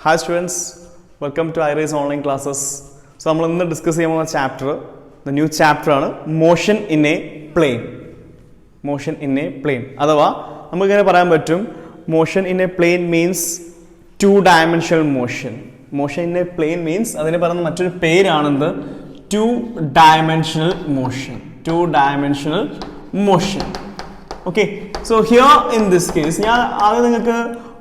Hi students, welcome to iRaise online classes. So we will discuss chapter, the new chapter on motion in a plane. Motion in a plane. That's we will say motion in a plane means two-dimensional motion. Motion in a plane means two-dimensional motion. Two-dimensional motion. Okay, so here in this case,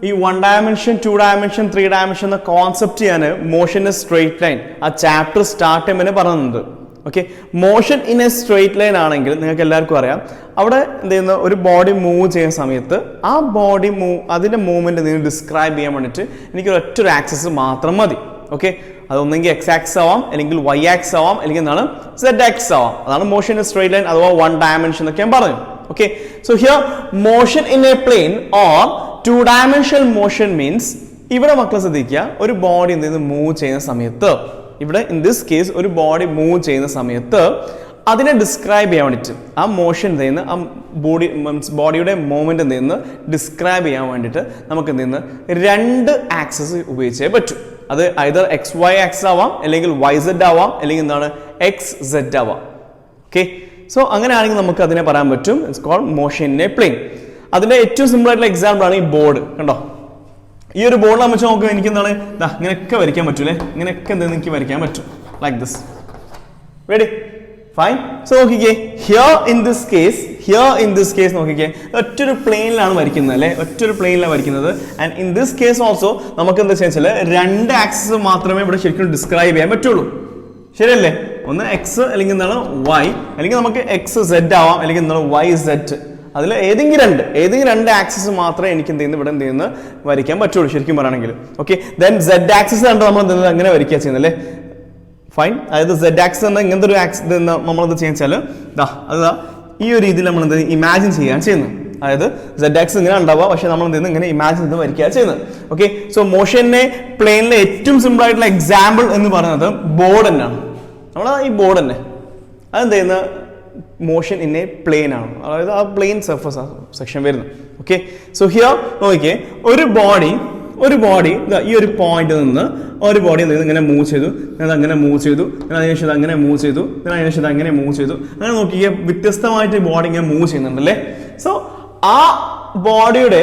one dimension, two dimension, three dimension concept motion in a straight line. A chapter start okay, motion in a straight line anengil ningalku ellarkum ariyam avade endeyna oru body move cheyyana samayathu aa body move adinte movement ningal describe cheyan venditte enikku oru axis maathram madi. Okay, adu onnengil x axis avam allengil y axis avam allengil endana z axis avam adana motion in a straight line athwa one dimension ennokke ഞാൻ പറഞ്ഞു. Okay, so here motion in a plane or two-dimensional motion means ഇവിടെ മക്കളെ ശ്രദ്ധിക്കുക ഒരു body എന്തെങ്കിലും move ചെയ്യുന്ന സമയത്ത് ഇവിടെ in this case ഒരു ബോഡി മൂവ് ചെയ്യുന്ന സമയത്ത് അതിനെ ഡിസ്ക്രൈബ് ചെയ്യാൻ വേണ്ടിയിട്ട് ആ മോഷൻ എന്തെയ്യുന്ന ആ ബോഡിയുടെ മൂവ്മെന്റ് എന്തെയ്യുന്ന ഡിസ്ക്രൈബ് ചെയ്യാൻ വേണ്ടിയിട്ട് നമുക്ക് എന്തെയ്യുന്ന രണ്ട് ആക്സിസ് ഉപയോഗിച്ചേ പറ്റൂ. അത് either xy ആക്സിസ് ആവാം അല്ലെങ്കിൽ yz ആവാം അല്ലെങ്കിൽ എന്താണ് xz ആവാം. ഓക്കെ, സോ അങ്ങനെയാണെങ്കിൽ നമുക്ക് അതിനെ പറയാൻ പറ്റും it's called motion in a plane. അതിന്റെ ഏറ്റവും സിമ്പിൾ ആയിട്ടുള്ള എക്സാമ്പിൾ ആണ് ഈ ബോർഡ്. കണ്ടോ, ഈ ഒരു ബോർഡ് നമ്മൾ നോക്കുക എനിക്ക് എന്താണ് ഇങ്ങനെയൊക്കെ വരയ്ക്കാൻ പറ്റൂലേ, ഇങ്ങനെയൊക്കെ എന്തെങ്കിലും എനിക്ക് വരയ്ക്കാൻ പറ്റും like this. Ready, fine. So നോക്കിക്കേ, ഹിയർ ഇൻ ദിസ് കേസ് നോക്കിക്കേ ഒറ്റൊരു പ്ലെയിനിലാണ് വരയ്ക്കുന്നത് അല്ലേ, ഒറ്റൊരു പ്ലെയിനിലാണ് വരയ്ക്കുന്നത്. And in this case also നമുക്ക് എന്താ വെച്ചാൽ രണ്ട് ആക്സിസ് മാത്രമേ ഇവിടെ ശരിക്കും ഡിസ്ക്രൈബ് ചെയ്യാൻ പറ്റുള്ളൂ. ശരിയല്ലേ, ഒന്ന് എക്സ് അല്ലെങ്കിൽ എന്താണ് വൈ, അല്ലെങ്കിൽ നമുക്ക് എക്സ് സെഡ് ആവാം അല്ലെങ്കിൽ എന്താണ് വൈ സെഡ്. അതിൽ ഏതെങ്കിലും രണ്ട് ആക്സിസ് മാത്രമേ എനിക്ക് എന്ത് ചെയ്യുന്നത് ഇവിടെ എന്ത് ചെയ്യുന്നത് വരയ്ക്കാൻ പറ്റുള്ളൂ ശരിക്കും പറയുകയാണെങ്കിൽ. ഓക്കെ, ദെൻ സെഡ് ആക്സിസ് കണ്ടോ നമ്മൾ എന്ത് ചെയ്യുന്നത് അങ്ങനെ വരയ്ക്കുക ചെയ്യുന്നത് അല്ലേ. ഫൈൻ, അതായത് സെഡ് ആക്സിസ് എന്ന ഇങ്ങനത്തെ ഒരു ആക്സിസ് നമ്മളെന്ത് ചെയ്യാൻ അത് ഈ ഒരു രീതിയിൽ നമ്മൾ എന്ത് ഇമാജിൻ ചെയ്യാൻ ചെയ്യുന്നത്. അതായത് സെഡ് ആക്സിസ് ഇങ്ങനെ ഉണ്ടാവുക, പക്ഷെ നമ്മൾ എന്ത് ചെയ്യുന്നത് ഇങ്ങനെ ഇമാജിൻ ചെയ്ത് വരയ്ക്കുക ചെയ്യുന്നത്. ഓക്കെ, സോ മോഷനെ പ്ലെയിനിലെ ഏറ്റവും സിമ്പിൾ ആയിട്ടുള്ള എക്സാമ്പിൾ എന്ന് പറയുന്നത് ബോർഡ് തന്നെയാണ്. നമ്മൾ ഈ ബോർഡ് തന്നെ അതെന്ത് ചെയ്യുന്ന മോഷൻ ഇൻ എ പ്ലെയിൻ ആണ്, അതായത് ആ പ്ലെയിൻ സർഫസ് സെക്ഷൻ വരുന്നത്. ഓക്കെ, സോ ഹിയർ നോക്കിയേ ഒരു ബോഡി ഈ ഒരു പോയിന്റ് നിന്ന് ഒരു ബോഡി ഇങ്ങനെ മൂവ് ചെയ്തു, അങ്ങനെ മൂവ് ചെയ്തു, അതിനുശേഷം അങ്ങനെ മൂവ് ചെയ്തു, അതിനുശേഷം അങ്ങനെ മൂവ് ചെയ്തു. അങ്ങനെ നോക്കിയേ വ്യത്യസ്തമായിട്ട് ബോഡി ഇങ്ങനെ മൂവ് ചെയ്യുന്നുണ്ടല്ലേ. സോ ആ ബോഡിയുടെ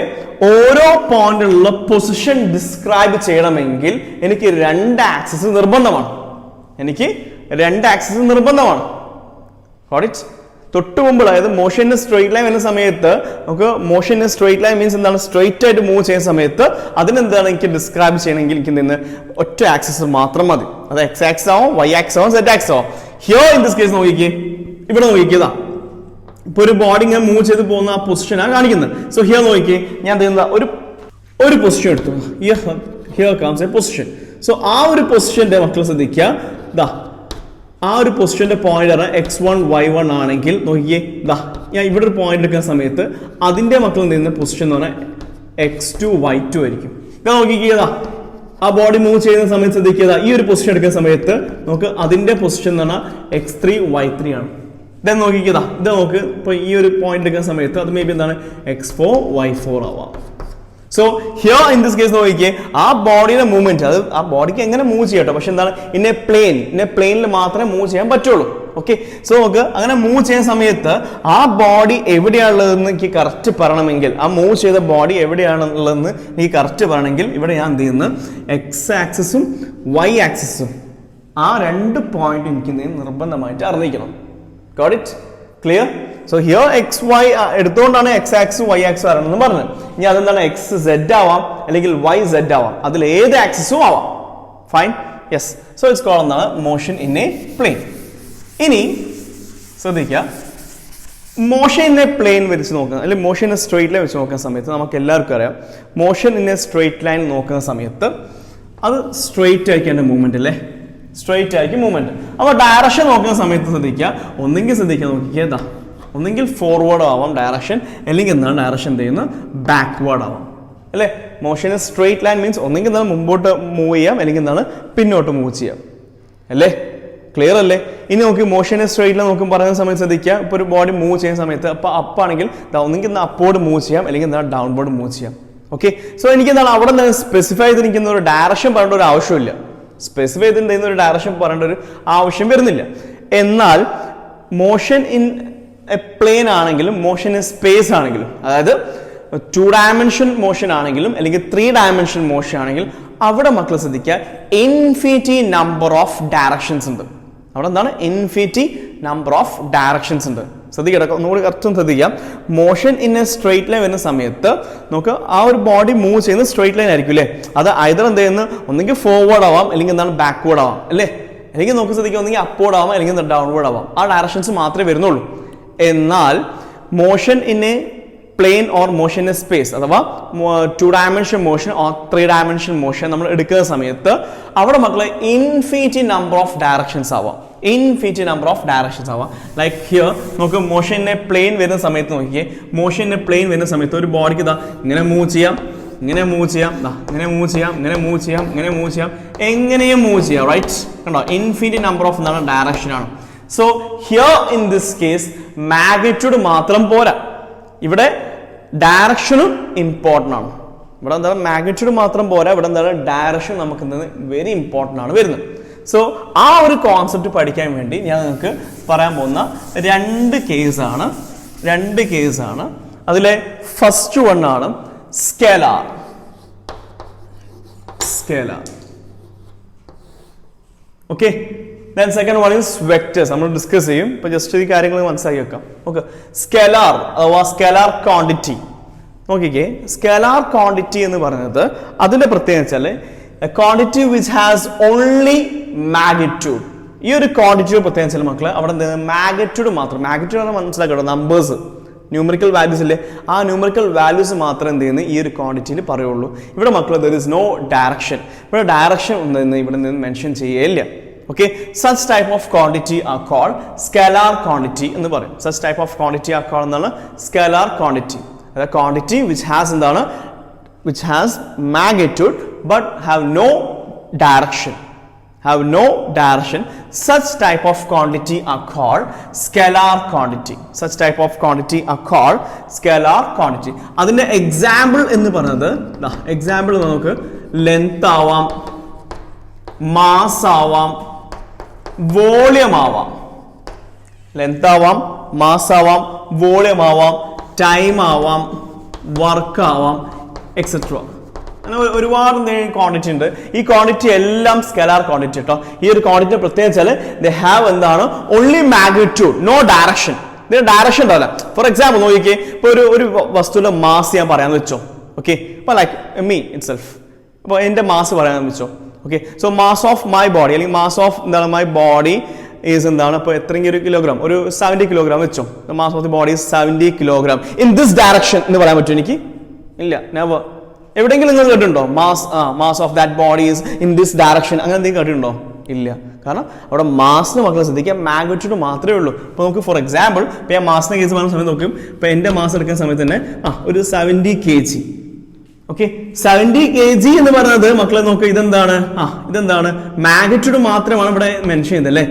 ഓരോ പോയിന്റിലുള്ള പൊസിഷൻ ഡിസ്ക്രൈബ് ചെയ്യണമെങ്കിൽ എനിക്ക് രണ്ട് ആക്സിസ് നിർബന്ധമാണ്. തൊട്ട് മുമ്പ് അതായത് മോഷൻ സ്ട്രെയിറ്റ് ലൈൻ വരുന്ന സമയത്ത് നമുക്ക് മോഷൻ സ്ട്രെയിറ്റ് ലൈൻ മീൻസ് എന്താണ്, സ്ട്രെയിറ്റ് ആയിട്ട് മൂവ് ചെയ്യുന്ന സമയത്ത് അതിനെന്താണ് എനിക്ക് ഡിസ്ക്രൈബ് ചെയ്യണമെങ്കിൽ എനിക്ക് നിന്ന് ഒറ്റ ആക്സിസ് മാത്രം മതി. അത് എക്സ് ആക്സിസ് ആവും, വൈ ആക്സിസ് ആവും, സെഡ് ആക്സിസ് ആവും. ഹിയർ ഇൻ ദിസ് കേസ് നോക്കിക്കേ, ഇവിടെ നോക്കിയതാ ഇപ്പൊ ഒരു ബോഡി ഇങ്ങനെ മൂവ് ചെയ്ത് പോകുന്ന ആ പൊസിഷനാണ് കാണിക്കുന്നത്. സോ ഹിയർ നോക്കിക്കേ, ഞാൻ ഒരു പൊസിഷൻ എടുത്തു. Here comes A position. So ആ ഒരു പൊസിഷന്റെ മക്കൾ ശ്രദ്ധിക്കുക, ആ ഒരു പൊസിഷന്റെ പോയിന്റ് x1 y1 ആണെങ്കിൽ നോക്കിയേ, ഞാൻ ഇവിടെ ഒരു പോയിന്റ് എടുക്കുന്ന സമയത്ത് അതിന്റെ മക്കൾ നിന്ന് പൊസിഷൻ എന്ന് പറഞ്ഞാൽ x2 y2 ആയിരിക്കും. നോക്കിക്കേതാ ആ ബോഡി മൂവ് ചെയ്യുന്ന സമയത്ത് ശ്രദ്ധിക്കുക, ഈ ഒരു പൊസിഷൻ എടുക്കുന്ന സമയത്ത് നമുക്ക് അതിന്റെ പൊസിഷൻ എന്ന് പറഞ്ഞാൽ x3 y3 ആണ്. ഇതെന്ന് നോക്കിക്കേതാ, ഇത് നോക്ക് ഇപ്പൊ ഈ ഒരു പോയിന്റ് എടുക്കുന്ന സമയത്ത് അത് മേ ബി എന്താണ് x4 y4 ആവാം. So here in this case നോക്കിക്കേ, ആ ബോഡിയുടെ മൂവ്മെന്റ് അത് ആ ബോഡിക്ക് എങ്ങനെ മൂവ് ചെയ്യട്ടോ, പക്ഷെ എന്താണ് ഇൻ എ പ്ലെയിനിൽ മാത്രമേ മൂവ് ചെയ്യാൻ പറ്റുള്ളൂ. ഓക്കെ, സോ നമുക്ക് അങ്ങനെ മൂവ് ചെയ്യുന്ന സമയത്ത് ആ ബോഡി എവിടെയാണുള്ളതെന്ന് എനിക്ക് കറക്റ്റ് പറയണമെങ്കിൽ, ആ മൂവ് ചെയ്ത ബോഡി എവിടെയാണുള്ളതെന്ന് എനിക്ക് കറക്റ്റ് പറയണമെങ്കിൽ ഇവിടെ ഞാൻ എന്ത് ചെയ്യുന്നു, എക്സ് ആക്സിസും വൈ ആക്സിസും ആ രണ്ട് പോയിന്റ് എനിക്ക് നിർബന്ധമായിട്ട് അറിഞ്ഞിരിക്കണം. Got it? Clear? So here X Y എടുത്തുകൊണ്ടാണ് എക്സ് ആക്സും വൈ ആക്സും അറിയണമെന്ന് പറഞ്ഞത്. ഇനി അതെന്താണ് എക്സ് സെഡ് ആവാം അല്ലെങ്കിൽ വൈ സെഡ് ആവാം, അതിൽ ഏത് ആക്സിസും ആവാം. Fine, yes. So it's called എന്താണ് മോഷൻ ഇൻ എ പ്ലെയിൻ. ഇനി ശ്രദ്ധിക്കുക, മോഷൻ ഇൻ എ പ്ലെയിൻ വെച്ച് നോക്കുന്ന അല്ലെങ്കിൽ motion in a straight line വെച്ച് നോക്കുന്ന സമയത്ത് നമുക്ക് എല്ലാവർക്കും അറിയാം, motion in a straight line നോക്കുന്ന സമയത്ത് അത് സ്ട്രെയിറ്റ് ആയിരിക്കും എൻ്റെ മൂവ്മെന്റ് അല്ലേ, സ്ട്രെയിറ്റ് ആയിരിക്കും മൂവ്മെന്റ്. അപ്പോൾ ഡയറക്ഷൻ നോക്കുന്ന സമയത്ത് നോക്കിക്കുക, ഒന്നെങ്കിൽ ഫോർവേഡ് ആവാം ഡയറക്ഷൻ, അല്ലെങ്കിൽ എന്താണ് ഡയറക്ഷൻ ചെയ്യുന്നത് ബാക്ക്വേർഡ് ആവാം അല്ലേ. മോഷൻ സ്ട്രെയിറ്റ് ലൈൻ മീൻസ് ഒന്നെങ്കിൽ എന്താണ് മുമ്പോട്ട് മൂവ് ചെയ്യാം അല്ലെങ്കിൽ എന്താണ് പിന്നോട്ട് മൂവ് ചെയ്യാം അല്ലേ. ക്ലിയർ അല്ലേ? ഇനി നോക്കി മോഷൻ സ്ട്രെയിറ്റ് ലൈൻ നോക്കും പറയുന്ന സമയത്ത് ശ്രദ്ധിക്കുക, ഇപ്പോൾ ഒരു ബോഡി മൂവ് ചെയ്യുന്ന സമയത്ത് അപ്പോൾ അപ്പാണെങ്കിൽ ഒന്നെങ്കിൽ അപ്പോർഡ് മൂവ് ചെയ്യാം അല്ലെങ്കിൽ എന്താണ് ഡൗൺവേർഡ് മൂവ് ചെയ്യാം. ഓക്കെ. സോ എനിക്ക് എന്താണ് അവിടെ നിന്ന് സ്പെസിഫൈ ചെയ്തിരിക്കുന്ന ഒരു ഡയറക്ഷൻ പറയേണ്ട ഒരു ആവശ്യമില്ല, സ്പെസിഫൈ ചെയ്തിട്ടുണ്ടെങ്കിൽ ഒരു ഡയറക്ഷൻ പറയേണ്ട ഒരു ആവശ്യം വരുന്നില്ല. എന്നാൽ മോഷൻ ഇൻ എ പ്ലെയിൻ ആണെങ്കിലും മോഷൻ ഇൻ സ്പേസ് ആണെങ്കിലും, അതായത് 2 ഡയമെൻഷൻ മോഷൻ ആണെങ്കിലും അല്ലെങ്കിൽ 3 ഡയമെൻഷൻ മോഷൻ ആണെങ്കിലും അവിടെ മക്കൾ ശ്രദ്ധിക്കുക ഇൻഫിനിറ്റി നമ്പർ ഓഫ് ഡയറക്ഷൻസ് ഉണ്ട്. അവിടെ എന്താണ് ഇൻഫിനിറ്റി നമ്പർ ഓഫ് ഡയറക്ഷൻസ് ഉണ്ട്. ശ്രദ്ധിക്കുക, ഒന്നുകൂടി കറക്റ്റ് ശ്രദ്ധിക്കാം. Motion in a straight line വരുന്ന സമയത്ത് നമുക്ക് ആ ഒരു ബോഡി മൂവ് ചെയ്യുന്ന സ്ട്രെയിറ്റ് ലൈൻ ആയിരിക്കും അല്ലേ. അത് ഐദർ എന്ത് ചെയ്യുന്നു, ഒന്നെങ്കിൽ ഫോർവേഡ് ആവാം അല്ലെങ്കിൽ എന്താണ് ബാക്ക്വേർഡ് ആവാം അല്ലേ. അല്ലെങ്കിൽ നമുക്ക് ശ്രദ്ധിക്കുക, ഒന്നെങ്കിൽ അപ്വേർഡ് ആവാം അല്ലെങ്കിൽ ഡൗൺവേർഡ് ആവാം. ആ ഡയറക്ഷൻസ് മാത്രമേ വരുന്നുള്ളൂ. എന്നാൽ motion in a plane or motion in space അഥവാ 2 dimension motion or 3 dimension motion നമ്മൾ എടുക്കുന്ന സമയത്ത് അവിടെ മക്കളെ ഇൻഫിനിറ്റി നമ്പർ ഓഫ് ഡയറക്ഷൻസ് ആവാം, ഇൻഫിനിറ്റി നമ്പർ ഓഫ് ഡയറക്ഷൻസ് ആവാം. ലൈക്ക് ഹിയർ നമുക്ക് മോഷനെ പ്ലെയിൻ വരുന്ന സമയത്ത് നോക്കിയേ, മോഷനെ പ്ലെയിൻ വരുന്ന സമയത്ത് ഒരു ബോഡിക്ക് ഇതാ ഇങ്ങനെ മൂവ് ചെയ്യാം, ഇങ്ങനെ മൂവ് ചെയ്യാം, ഇങ്ങനെ മൂവ് ചെയ്യാം, ഇങ്ങനെ മൂവ് ചെയ്യാം, ഇങ്ങനെ മൂവ് ചെയ്യാം, എങ്ങനെയും മൂവ് ചെയ്യാം. റൈറ്റ്, കണ്ടോ ഇൻഫിനിറ്റി നമ്പർ ഓഫ് എന്താണ് ഡയറക്ഷൻ ആണ്. So here in this case magnitude മാത്രം പോരാ, ഇവിടെ ഡയറക്ഷനും ഇമ്പോർട്ടൻ്റ് ആണ്. ഇവിടെ എന്താണ് മാഗ്നിറ്റ്യൂഡ് മാത്രം പോരാ, ഇവിടെ എന്താണ് ഡയറക്ഷൻ നമുക്ക് എന്താണ് വെരി ഇമ്പോർട്ടൻ്റ് ആണ് വരുന്നത്. സോ ആ ഒരു കോൺസെപ്റ്റ് പഠിക്കാൻ വേണ്ടി ഞാൻ നിങ്ങൾക്ക് പറയാൻ പോകുന്ന 2 കേസാണ്. അതിലെ ഫസ്റ്റ് വൺ ആണ് scalar. Okay. Then second one is vectors. നമ്മൾ ഡിസ്കസ് ചെയ്യും. ഇപ്പോൾ ജസ്റ്റ് ഈ കാര്യങ്ങൾ മനസ്സിലാക്കി വെക്കാം. ഓക്കെ. സ്കേലാർ അഥവാ സ്കേലാർ ക്വാണ്ടിറ്റി നോക്കിക്കേ. സ്കേലാർ ക്വാണ്ടിറ്റി എന്ന് പറയുന്നത് അതിന്റെ പ്രത്യേകത വെച്ചാൽ quantity which has only magnitude. ഈ ഒരു ക്വാണ്ടിറ്റിയുടെ പ്രത്യേകത വെച്ചാൽ മക്കളെ അവിടെ എന്ത് മാഗ്നിറ്റ്യൂഡ് മാത്രം, മാഗ്നിറ്റ്യൂഡ് ആണ് മനസ്സിലാക്കട്ടോ, നമ്പേഴ്സ് ന്യൂമറിക്കൽ വാല്യൂസ് ഇല്ലേ, ആ ന്യൂമറിക്കൽ വാല്യൂസ് മാത്രം എന്ത് ചെയ്യുന്നു ഈ ഒരു ക്വാണ്ടിറ്റിയിൽ പറയുള്ളൂ. ഇവിടെ മക്കളെ ദർ ഇസ് നോ ഡയറക്ഷൻ, ഇവിടെ ഡയറക്ഷൻ ഒന്നും ഇവിടെ നിന്ന് mention ചെയ്യേയില്ല. Okay, such type of quantity are called scalar quantity എന്ന് പറയും. Such type of quantity are called എന്താണ് scalar quantity. The quantity which has എന്താണ് which has magnitude but have no direction. Such type of quantity are called scalar quantity. അതിന്റെ example എന്ന് പറയുന്നത് example നമുക്ക് length ആവാം, mass ആവാം, volume ആവാം. Length ആവാം, മാസ് ആവാം, വോളിയം ആവാം, ടൈം ആവാം, വർക്ക് ആവാം, എക്സെട്ര. അങ്ങനെ ഒരുപാട് ക്വാണ്ടിറ്റി ഉണ്ട്. ഈ ക്വാണ്ടിറ്റി എല്ലാം സ്കെലാർ ക്വാണ്ടിറ്റി കേട്ടോ. ഈ ഒരു ക്വാണ്ടിറ്റി പ്രത്യേകം വെച്ചാൽ ദേ ഹാവ് എന്താണ് ഓൺലി മാഗ്നിറ്റ്യൂഡ്, നോ ഡയറക്ഷൻ. ഇതിന് ഡയറക്ഷൻ ഉണ്ടാവില്ല. ഫോർ എക്സാമ്പിൾ നോക്കിക്കേ, ഇപ്പോൾ ഒരു വസ്തുവിന്റെ മാസ് ഞാൻ പറയാന്ന് വെച്ചോ. ഓക്കെ, ഇപ്പോൾ ലൈക്ക് മീ ഇറ്റ് സെൽഫ്, ഇപ്പോൾ എൻ്റെ മാസ് പറയാന്ന് വെച്ചോ. Okay, so mass of my body അല്ലെങ്കിൽ മാസ് ഓഫ് എന്താണ് മൈ ബോഡി ഈസ് എന്താണ് ഇപ്പോൾ എത്രയെങ്കിലും ഒരു കിലോഗ്രാം, ഒരു 70 കിലോഗ്രാം വെച്ചോ. Mass of the body is 70 kilogram in this direction എന്ന് പറയാൻ പറ്റുമോ എനിക്ക്? ഇല്ല, നെവർ. എവിടെയെങ്കിലും നിങ്ങൾ കേട്ടിട്ടുണ്ടോ mass of that body is in this direction, അങ്ങനെ എന്തെങ്കിലും കേട്ടിട്ടുണ്ടോ? ഇല്ല. കാരണം അവിടെ മാസിന് മക്കളെ ശ്രദ്ധിക്കുക, മാഗ്നിറ്റ്യൂഡ് മാത്രമേ ഉള്ളൂ. ഇപ്പോൾ നമുക്ക് ഫോർ എക്സാമ്പിൾ ഇപ്പോൾ ഞാൻ മാസിന്റെ കേസ് പറയുന്ന സമയത്ത് നോക്കും, ഇപ്പോൾ എൻ്റെ മാസ് എടുക്കുന്ന സമയത്ത് തന്നെ ഒരു 70 kg. ഓക്കെ, 70 kg എന്ന് പറയുന്നത് മക്കളെ നോക്കുക, ഇതെന്താണ് മാഗ്നിറ്റ്യൂഡ് മാത്രമാണ് ഇവിടെ മെൻഷൻ ചെയ്തത് അല്ലേ.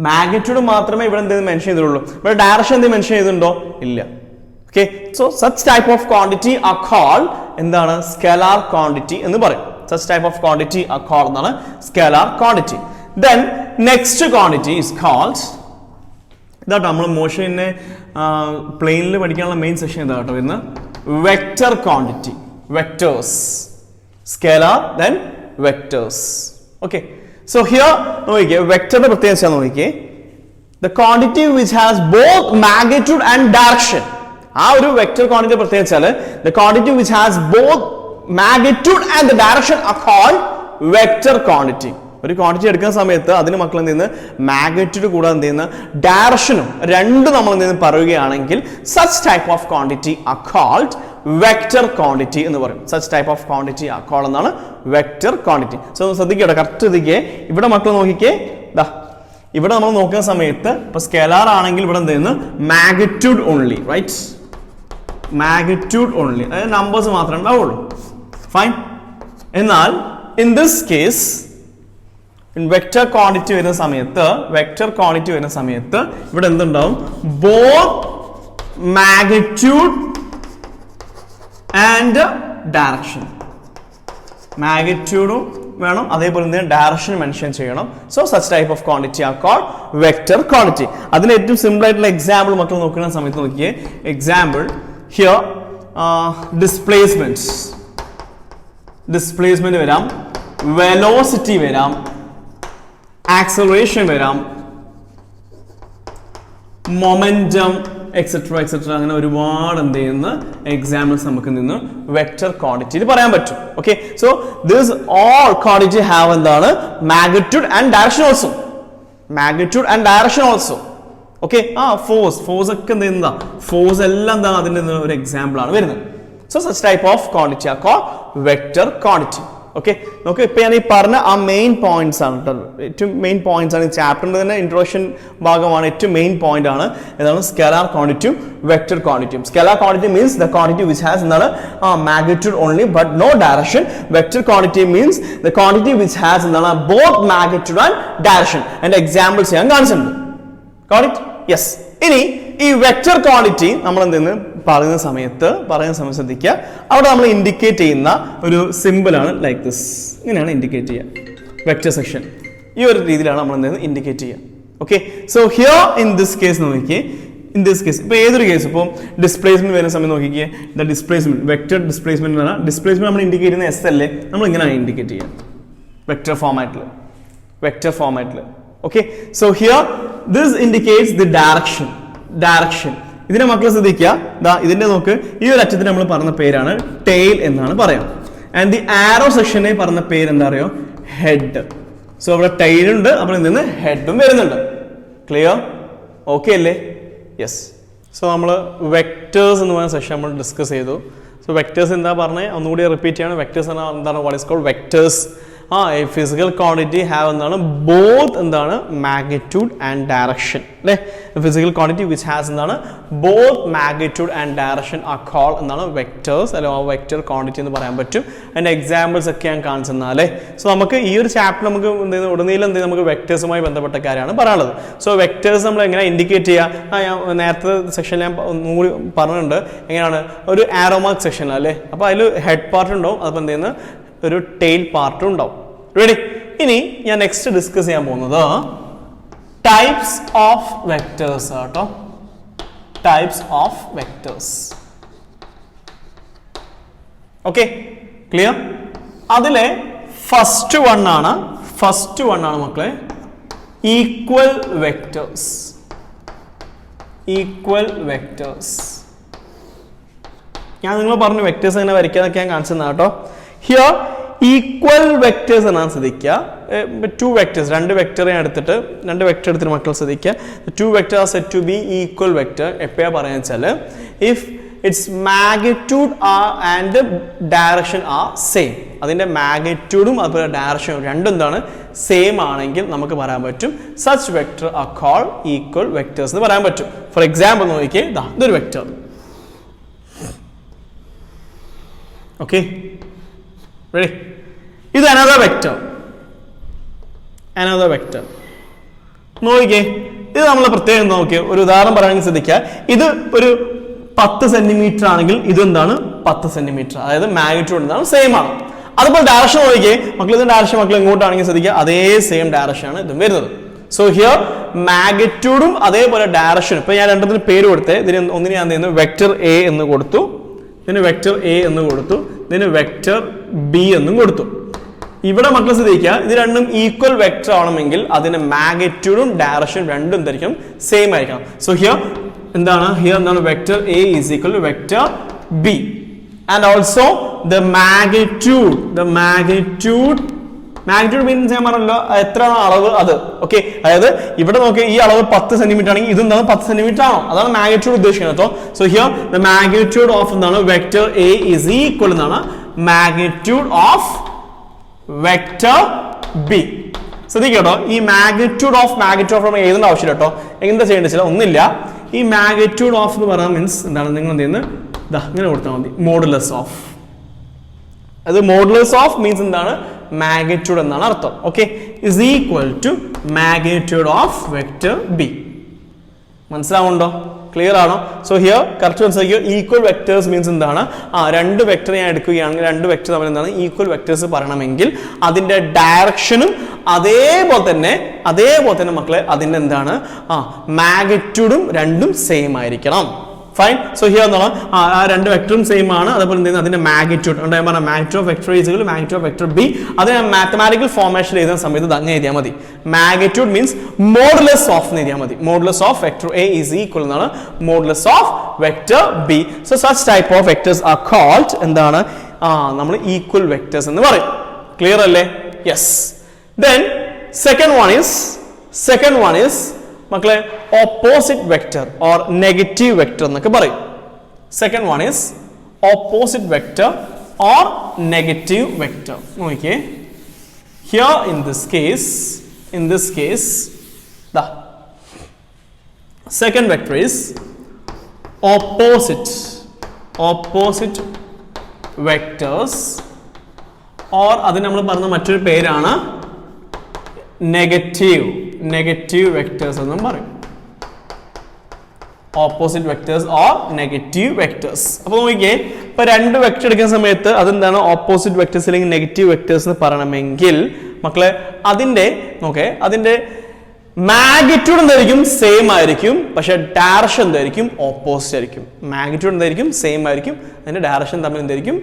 മാഗ്നിറ്റ്യൂഡ് മാത്രമേ ഇവിടെ എന്ത് മെൻഷൻ ചെയ്തിട്ടുള്ളൂ. ഇവിടെ ഡയറക്ഷൻ എന്ത് മെൻഷൻ ചെയ്തിട്ടുണ്ടോ? ഇല്ല. Okay, so such type of quantity are called എന്താണ് സ്കേലാർ ക്വാണ്ടിറ്റി എന്ന് പറയും. Such type of quantity are called എന്നാണ് scalar quantity. Then next quantity is called, ഇതാട്ടോ നമ്മൾ മോഷനെ പ്ലെയിനിൽ പഠിക്കാനുള്ള മെയിൻ സെക്ഷൻ ഇതാ കേട്ടോ വരുന്ന vector quantity. Vectors, scalar, then vectors. Okay, so here നോക്കിക്കേ വെക്ടറിന്റെ പ്രത്യേകത നോക്കിക്കേ, the quantity which has both magnitude and direction. ആ ഒരു വെക്ടർ ക്വാണ്ടിറ്റി പ്രത്യേകത വെച്ചാൽ the quantity which has both magnitude and the direction are called vector quantity. ഒരു quantity എടുക്കുന്ന സമയത്ത് അതിന് മക്കൾ എന്ത് ചെയ്യുന്നത് മാഗ്നിറ്റ്യൂഡ് കൂടാതെ എന്ത് ചെയ്യുന്ന ഡയറക്ഷനും രണ്ടും നമ്മൾ എന്ത് ചെയ്യുന്നത് പറയുകയാണെങ്കിൽ such type of quantity are called vector quantity എന്ന് പറയും. Such type of quantity are called എന്നാണ് വെക്റ്റർ ക്വാണ്ടിറ്റി. സോ ശ്രദ്ധിക്കട്ടെ, കറക്റ്റ് ശ്രദ്ധിക്കേ. ഇവിടെ മക്കൾ നോക്കിക്കേ, ഇവിടെ നമ്മൾ നോക്കുന്ന സമയത്ത് ഇപ്പൊ സ്കെലാർ ആണെങ്കിൽ ഇവിടെ എന്ത് ചെയ്യുന്നു magnitude only, right, magnitude only, അതായത് നമ്പേഴ്സ് മാത്രമേ ഉണ്ടാവുള്ളൂ. ഫൈൻ. എന്നാൽ in this case vector quantity വരുന്ന സമയത്ത് ഇവിടെ എന്തുണ്ടാവും? Both magnitude and direction. മാഗ്നിറ്റ്യൂഡും വേണം, അതേപോലെ തന്നെ ഡയറക്ഷൻ മെൻഷൻ ചെയ്യണം. So such type of quantity are called vector quantity. അതിന് ഏറ്റവും സിമ്പിൾ ആയിട്ടുള്ള എക്സാമ്പിൾ മക്കൾ നോക്കുന്ന സമയത്ത് നോക്കിയേ. എക്സാമ്പിൾ ഹിയർ ഡിസ്പ്ലേസ്മെന്റ് വരാം, വെലോസിറ്റി വരാം, ആക്സലറേഷൻ വരാം, മൊമെന്റം എക്സെട്ര എക്സെട്ര, അങ്ങനെ ഒരുപാട് എന്ത് ചെയ്യുന്ന എക്സാമ്പിൾസ് നമുക്ക് നിന്ന് വെക്റ്റർ ക്വാണ്ടിറ്റിയിൽ പറയാൻ പറ്റും. Okay, so this all quantity have എന്താണ് magnitude and direction also. Magnitude and direction also. Okay, force ഒക്കെ എന്ത് ചെയ്യുന്നതാ, ഫോഴ്സ് എല്ലാം എന്താ അതിൻ്റെ ഒരു എക്സാമ്പിൾ ആണ് വരുന്നത്. So such type of quantity are called vector quantity. Okay, നോക്ക് ഇപ്പൊ ഞാൻ ഈ പറഞ്ഞ ആ മെയിൻ പോയിന്റ്സ് ആണ് കേട്ടോ, ഏറ്റവും മെയിൻ പോയിന്റ്സ് ആണ്. ഈ ചാപ്റ്ററിന്റെ തന്നെ ഇൻട്രൊഡക്ഷൻ ഭാഗമാണ്, ഏറ്റവും മെയിൻ പോയിന്റ് ആണ് ഏതാണ് സ്കെലാർ ക്വാണ്ടിറ്റിയും വെക്റ്റർ ക്വാണ്ടിറ്റിയും. Scalar quantity means the quantity which has എന്താണ് magnitude only but no direction. Vector quantity means the quantity which has എന്താണ് ബോത്ത് മാഗ്നിറ്റ്യൂഡ് ആൻഡ് ഡയറക്ഷൻ. അതിന്റെ എക്സാമ്പിൾസ് ഞാൻ കാണിച്ചിട്ടുണ്ട്. Got it? Yes. ഇനി ഈ വെക്റ്റർ ക്വാണ്ടിറ്റി നമ്മൾ എന്തെന്ന് പറയുന്ന സമയത്ത് ശ്രദ്ധിക്കുക, അവിടെ നമ്മൾ ഇൻഡിക്കേറ്റ് ചെയ്യുന്ന ഒരു സിമ്പിൾ ആണ് ലൈക്ക് ദിസ്. ഇങ്ങനെയാണ് ഇൻഡിക്കേറ്റ് ചെയ്യുക വെക്റ്റർ സെക്ഷൻ. ഈ ഒരു രീതിയിലാണ് നമ്മൾ എന്തെന്ന് ഇൻഡിക്കേറ്റ് ചെയ്യുക. Okay, so here in this case നോക്കിയേ, ഇൻ ദിസ് കേസ് ഇപ്പോൾ ഏതൊരു കേസ് ഇപ്പോൾ ഡിസ്പ്ലേസ്മെന്റ് വരുന്ന സമയം നോക്കിക്കേ, ദ ഡിസ്പ്ലേസ്മെന്റ് വെക്റ്റർ ഡിസ്പ്ലേസ്മെന്റ് എന്ന് പറഞ്ഞാൽ ഡിസ്പ്ലേസ്മെന്റ് നമ്മൾ ഇൻഡിക്കേറ്റ് ചെയ്യുന്ന എസ് അല്ലേ, നമ്മൾ ഇങ്ങനെയാണ് ഇൻഡിക്കേറ്റ് ചെയ്യുക vector ഫോമാറ്റിൽ. Okay, so here this indicates the direction. ഇതിനെ മക്കൾ ശ്രദ്ധിക്കുക, ഇതിന്റെ നോക്ക്, ഈ ഒരു അറ്റത്തിന് നമ്മൾ പറഞ്ഞ പേരാണ് ടെയിൽ എന്നാണ് പറയാം. ആൻഡ് ദി ആരോ സെക്ഷനെ പറഞ്ഞ പേര് എന്താ അറിയോ, ഹെഡ്. സോ അവിടെ ടെയിൽ ഉണ്ട്, അപ്പോൾ ഇതിൽ ഹെഡും വരുന്നുണ്ട്. ക്ലിയർ? ഓക്കെ അല്ലേ? യെസ്. സോ നമ്മൾ വെക്ടേഴ്സ് എന്ന് പറയുന്ന സെഷൻ നമ്മൾ ഡിസ്കസ് ചെയ്തു. സോ വെക്ടേഴ്സ് എന്താ പറഞ്ഞത് ഒന്നുകൂടി റിപ്പീറ്റ് ചെയ്യണം. വെക്ടേഴ്സ് എന്താണ്, what is called vectors. A physical quantity have എന്താണ് both എന്താണ് magnitude and direction അല്ലേ. physical quantity which has എന്താണ് both magnitude and direction are called എന്താണ് vectors അല്ലെങ്കിൽ vector quantity എന്ന് പറയാൻ പറ്റും. അതിന്റെ എക്സാമ്പിൾസ് ഒക്കെ ഞാൻ കാണിച്ചു തന്നാലേ. സോ നമുക്ക് ഈ ഒരു ചാപ്റ്റർ നമുക്ക് ഉടനീളം എന്ത് നമുക്ക് വെക്ടേഴ്സുമായി ബന്ധപ്പെട്ട കാര്യമാണ് പറയാനുള്ളത്. സോ വെക്ടേഴ്സ് നമ്മൾ എങ്ങനെ ഇൻഡിക്കേറ്റ് ചെയ്യുക, ഞാൻ നേരത്തെ സെക്ഷനിൽ ഞാൻ ഒന്നുകൂടി പറഞ്ഞിട്ടുണ്ട് എങ്ങനെയാണ്, ഒരു ആരോ മാർക്ക് സെക്ഷൻ അല്ലേ. അപ്പോൾ അതിൽ ഹെഡ് പാർട്ട് ഉണ്ടാവും, അതിപ്പോൾ എന്ത് ചെയ്യുന്ന ഒരു ടെയിൽ പാർട്ടും ഉണ്ടാവും. റെഡി? ഇനി ഞാൻ നെക്സ്റ്റ് ഡിസ്കസ് ചെയ്യാൻ പോകുന്നത് ടൈപ്സ് ഓഫ് വെക്ടേഴ്സ് കേട്ടോ. Types of vectors. Okay, clear? അതിലെ ഫസ്റ്റ് വൺ ആണ് മക്കളെ ഈക്വൽ വെക്ടേഴ്സ്. ഞാൻ നിങ്ങൾ പറഞ്ഞു വെക്ടേഴ്സ് എങ്ങനെ വരയ്ക്കാന്നൊക്കെ ഞാൻ കാണിച്ചു തന്നാ കേട്ടോ. ഹിയർ ഈക്വൽ വെക്ടേഴ്സ് എന്നാണ് ശ്രദ്ധിക്കുക. ടു വെക്ടേഴ്സ്, രണ്ട് വെക്ടർ എടുത്തിട്ട് മക്കൾ ശ്രദ്ധിക്കുക. Two vector are set to be equal vector. എപ്പോഴാ പറയാന്ന് വെച്ചാൽ if its magnitude and direction are same. അതിന്റെ മാഗ്നിറ്റ്യൂഡും അതുപോലെ ഡയറക്ഷനും രണ്ടും എന്താണ് സെയിം ആണെങ്കിൽ നമുക്ക് പറയാൻ പറ്റും such vector are called equal vectors എന്ന് പറയാൻ പറ്റും. ഫോർ എക്സാമ്പിൾ നോക്കിയേ, ഇതൊരു വെക്ടർ. Okay, ready? ഇത് another vector. നോക്കിക്കേ, ഇത് നമ്മൾ പ്രത്യേകം നോക്കിയേ, ഒരു ഉദാഹരണം പറയുകയാണെങ്കിൽ ശ്രദ്ധിക്കുക. ഇത് ഒരു 10 സെന്റിമീറ്റർ ആണെങ്കിൽ ഇതെന്താണ് 10 സെന്റിമീറ്റർ, അതായത് മാഗ്നിറ്റ്യൂഡ് എന്താണ് സെയിം ആണ്. അതുപോലെ ഡയറക്ഷൻ നോക്കിയേ മക്കൾ, ഇതിന്റെ ഡയറക്ഷൻ മക്കൾ എങ്ങോട്ടാണെങ്കിൽ ശ്രദ്ധിക്കുക, അതേ സെയിം ഡയറക്ഷൻ ആണ് ഇതും വരുന്നത്. സോ ഹിയർ മാഗ്നിറ്റ്യൂഡും അതേപോലെ ഡയറക്ഷനും. ഇപ്പൊ ഞാൻ രണ്ടത്തിന് പേര് കൊടുത്തേ, ഇതിന് ഒന്നിന് ഞാൻ ചെയ്യുന്നു വെക്ടർ എ എന്ന് കൊടുത്തു, ഇതിന് വെക്ടർ എ എന്ന് കൊടുത്തു, ഇതിന് വെക്ടർ ബി എന്നും കൊടുത്തു. ഇവിടെ മക്കൾ ശ്രദ്ധിക്കുക, ഇത് രണ്ടും ഈക്വൽ വെക്ടർ ആവണമെങ്കിൽ അതിന്റെ മാഗ്നിറ്റ്യൂഡും ഡയറക്ഷനും രണ്ടും എന്തായിരിക്കും സെയിം ആയിരിക്കണം. സോ ഹിയർ എന്താണ് vector A is equal to vector B. And also the magnitude means ഞാൻ പറഞ്ഞല്ലോ എത്രയാണോ അളവ് അത്. ഓക്കെ, അതായത് ഇവിടെ നോക്കി ഈ അളവ് 10 സെന്റിമീറ്റർ ആണെങ്കിൽ ഇത് എന്താണ് 10 സെന്റിമീറ്റർ ആണോ, അതാണ് മാഗ്നിറ്റ്യൂഡ് ഉദ്ദേശിക്കുന്നത് കേട്ടോ. So here the magnitude of എന്താണ് വെക്ടർ എ ഈസ് ഈക്വൽ എന്നാണ് മാഗ്നിറ്റ്യൂഡ് ഓഫ് വെക്ടർ ബി. ശ്രദ്ധിക്കട്ടോ, ഈ മാഗ്നിറ്റ്യൂഡ് ഓഫ് നമ്മൾ എഴുതേണ്ട ആവശ്യമില്ല കേട്ടോ. എന്താ ചെയ്യേണ്ടത് വെച്ചാൽ ഒന്നുമില്ല, ഈ മാഗ്നിറ്റ്യൂഡ് ഓഫ് എന്ന് പറയാൻ മീൻസ് എന്താണ്, നിങ്ങൾ എന്ത് ചെയ്യുന്നത് ഇങ്ങനെ കൊടുത്താൽ മതി, മോഡുലസ് ഓഫ്. അത് മോഡുലസ് ഓഫ് മീൻസ് എന്താണ് മാഗ്നിറ്റ്യൂഡ് എന്നാണ് അർത്ഥം. Okay, is equal to magnitude of vector B. മനസ്സിലാവുണ്ടോ? ക്ലിയർ ആണോ? സോ ഹിയർ കറക്റ്റ് മനസ്സിലാക്കിയോ, ഈക്വൽ വെക്ടേഴ്സ് മീൻസ് എന്താണ്, രണ്ട് വെക്ടർ ഞാൻ എടുക്കുകയാണെങ്കിൽ രണ്ട് വെക്ടർ തമ്മിൽ എന്താണ് ഈക്വൽ വെക്ടേഴ്സ് പറയണമെങ്കിൽ അതിന്റെ ഡയറക്ഷനും അതേപോലെ തന്നെ മക്കളെ അതിന്റെ എന്താണ് മാഗ്നിറ്റ്യൂഡും രണ്ടും സെയിം ആയിരിക്കണം. ഫൈൻ. സോ ഹിയർ എന്താണ് ആ രണ്ട് വെക്ടറും സെയിം ആണ്. അതേപോലെ എന്ത് അതിന്റെ മാഗ്നിറ്റ്യൂഡ് ഉണ്ട്, ഞാൻ പറഞ്ഞ magnitude of vector is equal to magnitude of vector B. അത് ഞാൻ മാത്തമാറ്റിക്കൽ ഫോർമേഷൻ എഴുതുന്ന സമയത്ത് അങ്ങനെ എഴുതിയാൽ മതി. മാഗ്നിറ്റ്യൂഡ് മീൻസ് മോഡുലസ് ഓഫ് എന്ന് എഴുതിയാൽ മതി. Modulus of vector A is equal എന്നാണ് modulus of vector B. So such type of vectors are called എന്താണ്, നമ്മൾ ഈക്വൽ വെക്ടേഴ്സ് എന്ന് പറയും. ക്ലിയർ അല്ലേ? Yes. Then second one is മക്കളെ opposite vector or negative vector എന്നൊക്കെ പറയും. Second one is opposite vector or negative vector. നോക്കിയേ, here in this case ദാ second vector is opposite vectors or അതിന് നമ്മൾ പറഞ്ഞ മറ്റൊരു പേരാണ് നെഗറ്റീവ് വെക്ടേഴ്സ് എന്നും പറയും. Opposite vectors or negative vectors. അപ്പോൾ നോക്കിയേ, ഇപ്പൊ രണ്ട് വെക്ടർ എടുക്കുന്ന സമയത്ത് അതെന്താണ് ഓപ്പോസിറ്റ് വെക്ടേഴ്സ് അല്ലെങ്കിൽ നെഗറ്റീവ് വെക്ടേഴ്സ് എന്ന് പറയണമെങ്കിൽ മക്കളെ അതിന്റെ മാഗ്നിറ്റ്യൂഡ് എന്തായിരിക്കും, സെയിം ആയിരിക്കും, പക്ഷെ ഡയറക്ഷൻ എന്തായിരിക്കും, ഓപ്പോസിറ്റ് ആയിരിക്കും. മാഗ്നിറ്റ്യൂഡ് എന്തായിരിക്കും, സെയിം ആയിരിക്കും, അതിന്റെ ഡയറക്ഷൻ തമ്മിൽ എന്തായിരിക്കും,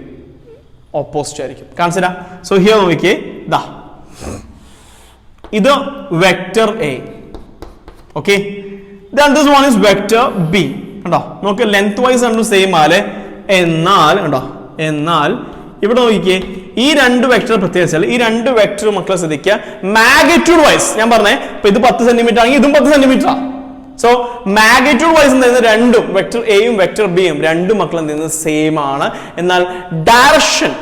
ഓപ്പോസിറ്റ് ആയിരിക്കും. കാണിച്ചു. സോ ഹിയർ നോക്കിയേ, ദാ ഇത് vector A, okay. Then this one is vector B. കണ്ടോ, നോക്ക് ലെങ്ത് വൈസ് രണ്ടും സെയിം ആലേ. എന്നാൽ ഇവിടെ നോക്കിയേ, ഈ രണ്ട് വെക്ടർ പ്രത്യേകിച്ചാൽ ഈ രണ്ട് വെക്ടർ മക്കളെ ശ്രദ്ധിക്കുക, മാഗ്നിറ്റ്യൂഡ് വൈസ് ഞാൻ പറഞ്ഞേ, ഇപ്പൊ ഇത് 10 സെന്റിമീറ്റർ ആണെങ്കിൽ ഇതും 10 സെന്റിമീറ്റർ ആ. സോ മാഗ്നിറ്റ്യൂഡ് വൈസ് എന്തായിരുന്നു, രണ്ടും വെക്ടർ എയും വെക്ടർ ബിയും രണ്ടും മക്കൾ എന്ത് സെയിം ആണ്. എന്നാൽ ഡയറക്ഷൻ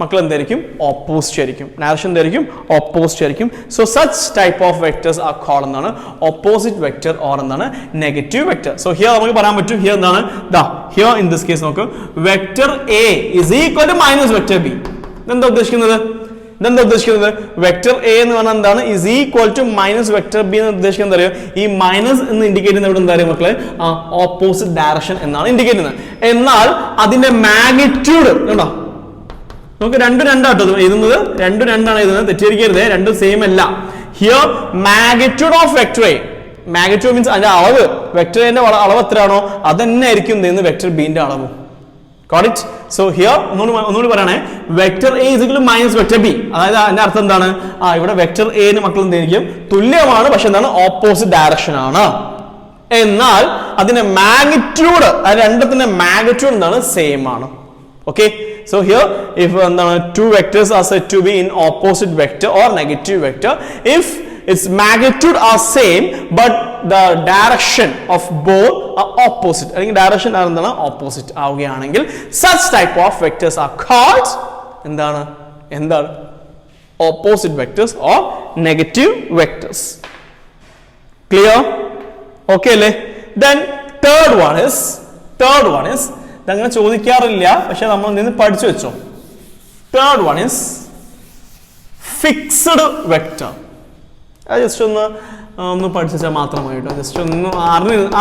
മക്കൾ എന്തായിരിക്കും, ഓപ്പോസിറ്റ് ആയിരിക്കും. ഡയറക്ഷൻ എന്തായിരിക്കും, ഓപ്പോസിറ്റ് ആയിരിക്കും. So such type of vectors are called എന്താണ്, ഓപ്പോസിറ്റ് വെക്ടർ ഓർ എന്താണ്, നെഗറ്റീവ് വെക്ടർ. സോ ഹിയർ നമുക്ക് പറയാൻ പറ്റും, ഹിയർ എന്താണ്, ഹിയർ ഇൻ ദിസ് കേസ് നോക്ക്, vector A is equal to minus vector B. ഇതെന്താ ഉദ്ദേശിക്കുന്നത്, വെക്ടർ എ എന്ന് പറഞ്ഞാൽ എന്താണ്, is equal to minus vector B എന്ന് ഉദ്ദേശിക്കുന്നത് അറിയോ, ഈ മൈനസ് എന്ന് ഇൻഡിക്കേറ്റ് ചെയ്യുന്ന ഇവിടെ എന്താ പറയുക മക്കളെ, ഓപ്പോസിറ്റ് ഡയറക്ഷൻ എന്നാണ് ഇൻഡിക്കേറ്റ് ചെയ്യുന്നത്. എന്നാൽ അതിന്റെ മാഗ്നിറ്റ്യൂഡ് കണ്ടോ, നമുക്ക് രണ്ടാട്ടോ എഴുതുന്നത്, രണ്ടാണ് എഴുതുന്നത്, തെറ്റിദ്ധരിക്കരുത്, രണ്ടും സെയിം അല്ല. Here magnitude of vector A, magnitude means അതിന്റെ അളവ്, വെക്ടർ എന്റെ അളവ് എത്രയാണോ അത് തന്നെ ആയിരിക്കും വെക്ടർ ബിന്റെ അളവും. Got it? So here ഒന്നുകൂടി പറയണേ, vector A is equal to minus vector B. അതായത് അതിന്റെ അർത്ഥം എന്താണ്, ഇവിടെ വെക്ടർ എന് മക്കൾ എന്തായിരിക്കും, തുല്യമാണ്, പക്ഷെ എന്താണ്, ഓപ്പോസിറ്റ് ഡയറക്ഷൻ ആണ്. എന്നാൽ അതിന്റെ മാഗ്നിറ്റ്യൂഡ്, രണ്ടത്തിന്റെ മാഗ്നിറ്റ്യൂഡ് എന്താണ്, സെയിം ആണ്. Okay. So here if two vectors are said to be in opposite vector or negative vector, if its magnitude are same but the direction of both are opposite, അല്ലെങ്കിൽ direction എന്താണ്, opposite ആവുകയാണെങ്കിൽ such type of vectors are called എന്താണ് opposite vectors or negative vectors. Clear? Okay അല്ലേ? Then third one is അങ്ങനെ ചോദിക്കാറില്ല, പക്ഷെ നമ്മൾ നിന്ന് പഠിച്ചു വെച്ചോ. Third one is fixed vector. അത് ജസ്റ്റ് ഒന്ന് പഠിച്ചു വെച്ചാൽ മാത്രമായി കേട്ടോ, ജസ്റ്റ് ഒന്ന്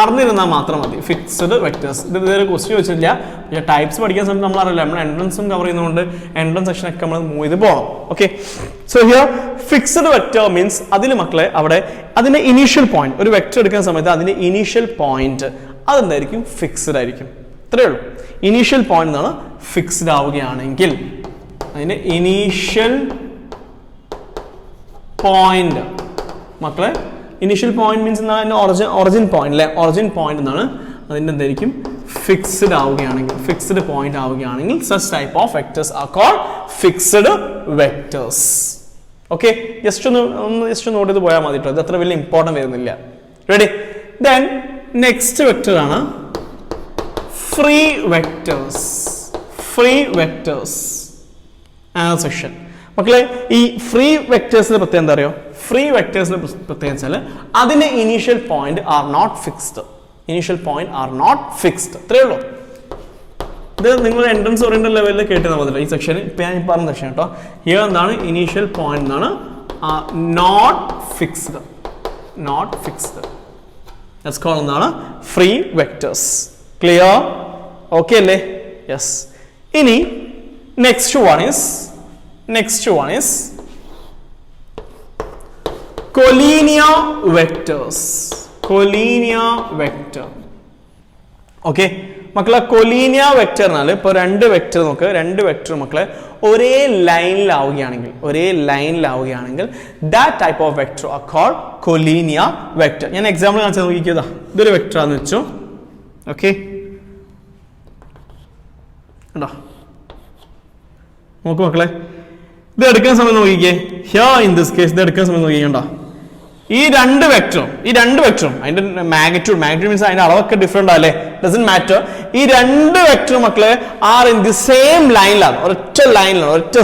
അറിഞ്ഞിരുന്നാൽ മാത്രം മതി. ഫിക്സഡ് വെക്ടേഴ്സ്, ഇത് ഇതുവരെ ക്വസ്റ്റ്യൻ വെച്ചിട്ടില്ല, പക്ഷേ ടൈപ്സ് പഠിക്കാൻ സമയത്ത് നമ്മൾ അറിയില്ല, നമ്മൾ എൻട്രൻസും കവർ ചെയ്യുന്നതുകൊണ്ട് എൻട്രൻസ് സെക്ഷനൊക്കെ നമ്മൾ മൂവ് ചെയ്ത് പോകണം. Okay. So here fixed vector means അതിൽ മക്കളെ അവിടെ അതിന്റെ ഇനീഷ്യൽ പോയിന്റ്, ഒരു വെക്ടർ എടുക്കുന്ന സമയത്ത് അതിന്റെ ഇനീഷ്യൽ പോയിന്റ് അതെന്തായിരിക്കും, ഫിക്സഡ് ആയിരിക്കും. ഇത്രയേ ഉള്ളൂ. ഇനീഷ്യൽ പോയിന്റ് എന്നാണ് ഫിക്സ്ഡ് ആവുകയാണെങ്കിൽ അതിന്റെ ഇനീഷ്യൽ പോയിന്റ് മക്കളെ, initial point means origin point അല്ലെ, ഒറിജിൻ പോയിന്റ് എന്നാണ് അതിന്റെ എന്തായിരിക്കും, ഫിക്സ്ഡ് ആവുകയാണെങ്കിൽ, ഫിക്സ്ഡ് പോയിന്റ് ആവുകയാണെങ്കിൽ such type of vectors are called fixed vectors. Okay. Just ഒന്ന് നോട്ട് ചെയ്ത് പോയാൽ മതി കേട്ടോ, ഇത് അത്ര വലിയ ഇമ്പോർട്ടൻറ്റ് വരുന്നില്ല. റെഡി? ദെൻ നെക്സ്റ്റ് വെക്ടർ ആണ് ഫ്രീ വെക്ടേഴ്സ്. സെക്ഷൻ മക്കളെ, ഈ ഫ്രീ വെക്ടേഴ്സിന്റെ പ്രത്യേകത എന്താ അറിയോ, ഫ്രീ വെക്ടേഴ്സിന്റെ പ്രത്യേകത വെച്ചാൽ അതിന്റെ initial point are not fixed. അത്രയേ ഉള്ളൂ. ഇത് നിങ്ങൾ എൻട്രൻസ് ഓറിയന്റഡ് ലെവലിൽ കേട്ടാൽ മതി ഈ സെക്ഷൻ. ഇപ്പൊ ഞാൻ പറഞ്ഞ സെക്ഷൻ കേട്ടോ. ഹിയർ എന്താണ് ഇനീഷ്യൽ പോയിന്റ് എന്നാണ് not fixed. Let's call them free vectors. Clear? Okay, le? Yes. Ini next one is collinear vectors. Collinear vector. Okay. മക്കളെ collinear vector എന്നാൽ ഇപ്പോൾ രണ്ട് വെക്ടർ നോക്ക്, രണ്ട് വെക്ടർ മക്കളെ ഒരേ ലൈനിലാവുകയാണെങ്കിൽ that type of vector are called collinear vector. ഞാൻ example കാണിച്ചു നോക്കിക്കോ. ഇതൊരു വെക്ടർ ആണെന്ന് വെച്ചു. ഓക്കെ, കണ്ടോ? നോക്കൂ മക്കളെ, ഇത് എടുക്കുന്ന സമയം നോക്കിക്കേ. ഹിയർ ഇൻ ദിസ് കേസ് ഇത് എടുക്കുന്ന സമയം നോക്കിക്കണ്ടോ, ഈ രണ്ട് വെക്ടറും അതിന്റെ മാഗ്നിറ്റ്യൂഡ് മീൻസ് അതിന്റെ അളവൊക്കെ ഡിഫറെന്റ് അല്ലേ, ഡസന്റ് മാറ്റർ. ഈ രണ്ട് വെക്ടറും മക്കളെ ആർ ഇൻ ദി സെയിം ലൈനിലാണ്, ഒരൊറ്റ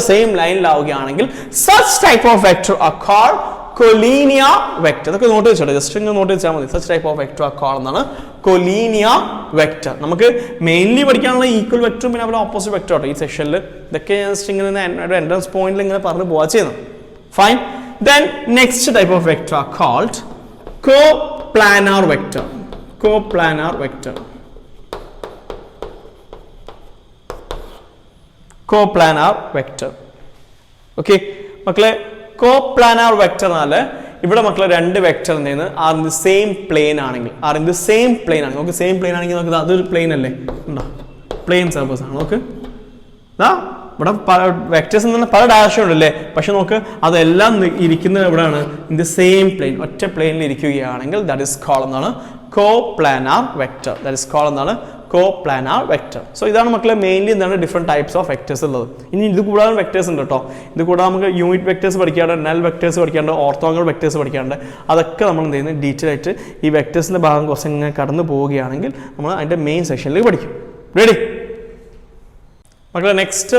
സെയിം ലൈനിലാവുകയാണെങ്കിൽ such type of vector are called collinear vector. ഇതൊക്കെ നോട്ട് വെച്ചോട്ടെ, ജസ്റ്റ് ഇങ്ങനെ നോട്ട് വെച്ചാൽ മതി. Such type of vector are called എന്നാണ് collinear vector. നമുക്ക് മെയിൻലി പഠിക്കാനുള്ള ഈക്വൽ വെക്ടറും പിന്നെ അതുപോലെ ഓപ്പോസിറ്റ് വെക്ടർ ആട്ടോ ഈ സെക്ഷനിൽ. ഇതൊക്കെ ജസ്റ്റ് ഇങ്ങനെ എൻട്രൻസ് പോയിന്റിൽ ഇങ്ങനെ പറഞ്ഞു പോവാ ചെയ്യുന്നു. Fine. Then next type of vector are called coplanar vector. Coplanar vector. Okay, മക്കളെ coplanar vector എന്നാല് ഇവിടെ മക്കളെ രണ്ട് vector are in the same plane ആണെങ്കിൽ, നമുക്ക് സെയിം പ്ലെയിൻ ആണെങ്കിൽ നമുക്ക് അതൊരു പ്ലെയിൻ അല്ലേ, ഉണ്ടോ? പ്ലെയിൻ സർഫസ് ആണ്. നോക്ക്, ഇവിടെ വെക്ടേഴ്സ് എന്ന് പറഞ്ഞാൽ പല ഡയറക്ഷൻ ഉണ്ടല്ലേ, പക്ഷെ നോക്ക് അതെല്ലാം ഇരിക്കുന്നത് എവിടെയാണ്? ഇൻ ദി സെയിം പ്ലെയിൻ, ഒറ്റ പ്ലെയിനിൽ ഇരിക്കുകയാണെങ്കിൽ ദാറ്റ് ഇസ് കോൾഡ് എന്നാണ് coplanar vector. coplanar vector. So ഇതാണ് മക്കളെ മെയിൻലി എന്താണ് ഡിഫറെന്റ് ടൈപ്സ് ഓഫ് വെക്ടേഴ്സ് ഉള്ളത്. ഇനി ഇത് കൂടാതെ വെക്ടേഴ്സ് ഉണ്ട് കേട്ടോ. ഇത് കൂടാതെ നമുക്ക് യൂണിറ്റ് വെക്ടേഴ്സ് പഠിക്കാണ്ട്, നൽ വെക്ടേഴ്സ് പഠിക്കാണ്ട്, ഓർത്തോഗണൽ വെക്ടേഴ്സ് പഠിക്കാണ്ട്, അതൊക്കെ നമ്മൾ എന്ത് ചെയ്യുന്നത് ഡീറ്റെയിൽ ആയിട്ട് ഈ വെക്ടേഴ്സിന്റെ ഭാഗം കുറച്ച് ഇങ്ങനെ കടന്നു പോവുകയാണെങ്കിൽ നമ്മൾ അതിന്റെ മെയിൻ സെക്ഷനിലേക്ക് പഠിക്കും. റെഡി മക്കളെ? നെക്സ്റ്റ്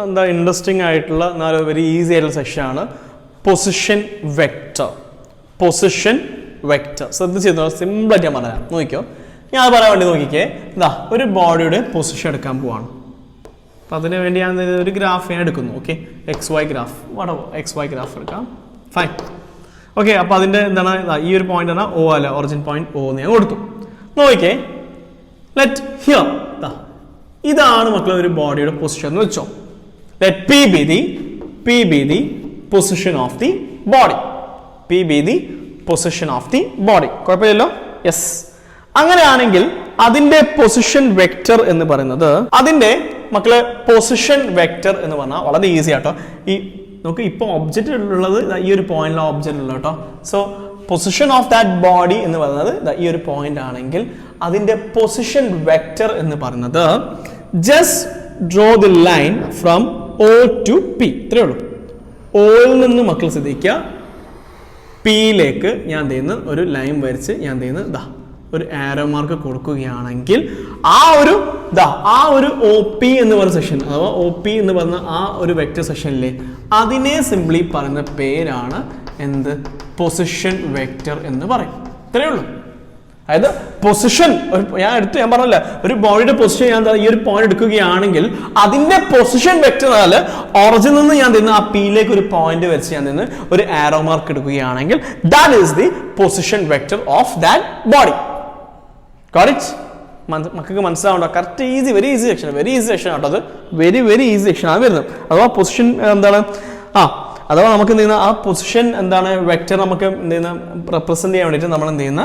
എന്താ ഇൻട്രസ്റ്റിംഗ് ആയിട്ടുള്ള വെരി ഈസി ആയിട്ടുള്ള സെക്ഷനാണ് പൊസിഷൻ വെക്ടർ. ശ്രദ്ധിച്ച് സിമ്പിളായിട്ട് ഞാൻ പറയാം, നോക്കിക്കോ. ഞാൻ അത് പറയാൻ വേണ്ടി നോക്കിക്കേ, ഒരു ബോഡിയുടെ പൊസിഷൻ എടുക്കാൻ പോവാണ്. അപ്പം അതിന് വേണ്ടി ഞാൻ ഒരു ഗ്രാഫ് ഞാൻ എടുക്കുന്നു. ഓക്കെ, XY ഗ്രാഫ് എടുക്കാം. ഫൈൻ. ഓക്കെ, അപ്പോൾ അതിൻ്റെ എന്താണ് ഈ ഒരു പോയിന്റ് ആണ് O അല്ല, ഒറിജിൻ പോയിന്റ് O എന്ന് ഞാൻ കൊടുത്തു. നോക്കിക്കേ, ലെറ്റ് ഹിയർ ഇതാണ് മക്കളെ ഒരു ബോഡിയുടെ പൊസിഷൻ എന്ന് വെച്ചോ. Let P be the position of the body. കുഴപ്പമില്ലല്ലോ? യെസ്. അങ്ങനെയാണെങ്കിൽ അതിന്റെ പൊസിഷൻ വെക്ടർ എന്ന് പറയുന്നത്, അതിന്റെ മക്കളെ പൊസിഷൻ വെക്ടർ എന്ന് പറഞ്ഞാൽ വളരെ ഈസി ആട്ടോ. ഈ നമുക്ക് ഇപ്പോൾ ഒബ്ജക്റ്റ് ഉള്ളത് ഈ ഒരു പോയിന്റിലാണ് ഒബ്ജക്റ്റ് ഉള്ളത് കേട്ടോ. So position of that body എന്ന് പറയുന്നത് ഈ ഒരു പോയിന്റ് ആണെങ്കിൽ അതിന്റെ പൊസിഷൻ വെക്ടർ എന്ന് പറയുന്നത് just draw the line from O to P. ഇത്രയേ ഉള്ളൂ. ഓയിൽ നിന്ന് മക്കൾ ശ്രദ്ധിക്കുക, പിയിലേക്ക് ഞാൻ ചെയ്യുന്ന ഒരു ലൈൻ വരച്ച് ഞാൻ ചെയ്യുന്ന ഒരു ആരോ മാർക്ക് കൊടുക്കുകയാണെങ്കിൽ ആ ഒരു OP എന്ന് പറയുന്ന സെക്ഷൻ, അഥവാ OP എന്ന് പറയുന്ന ആ ഒരു വെക്ടർ സെക്ഷനിലെ അതിനെ സിംപ്ലി പറയുന്ന പേരാണ് എന്ത്? പൊസിഷൻ വെക്ടർ എന്ന് പറയും. ഇത്രയേ ഉള്ളൂ. അതായത് പൊസിഷൻ ഞാൻ പറഞ്ഞല്ല, ഒരു ബോഡിയുടെ പൊസിഷൻ ഞാൻ ഈ ഒരു പോയിന്റ് എടുക്കുകയാണെങ്കിൽ അതിന്റെ പൊസിഷൻ വെക്ടർ ആല് ഒറിജിനിൽ നിന്ന് ഞാൻ തരുന്ന ആ പിയിലേക്ക് ഒരു പോയിന്റ് വെച്ച് ഞാൻ നിന്ന് ഒരു ആരോ മാർക്ക് എടുക്കുകയാണെങ്കിൽ that is the position vector of that body. Got it? മക്കൾക്ക് മനസ്സിലാവണ്ടോ? Correct easy, very easy section ആട്ടോ. അത് വെരി ഈസി സെക്ഷൻ ആണ് വരുന്നത്. അഥവാ പൊസിഷൻ എന്താണ്, അഥവാ നമുക്ക് എന്ത് ചെയ്യുന്ന ആ പൊസിഷൻ എന്താണ് വെക്ടർ നമുക്ക് എന്ത് ചെയ്യുന്ന റെപ്രസെന്റ് ചെയ്യാൻ വേണ്ടിയിട്ട് നമ്മൾ എന്ത് ചെയ്യുന്ന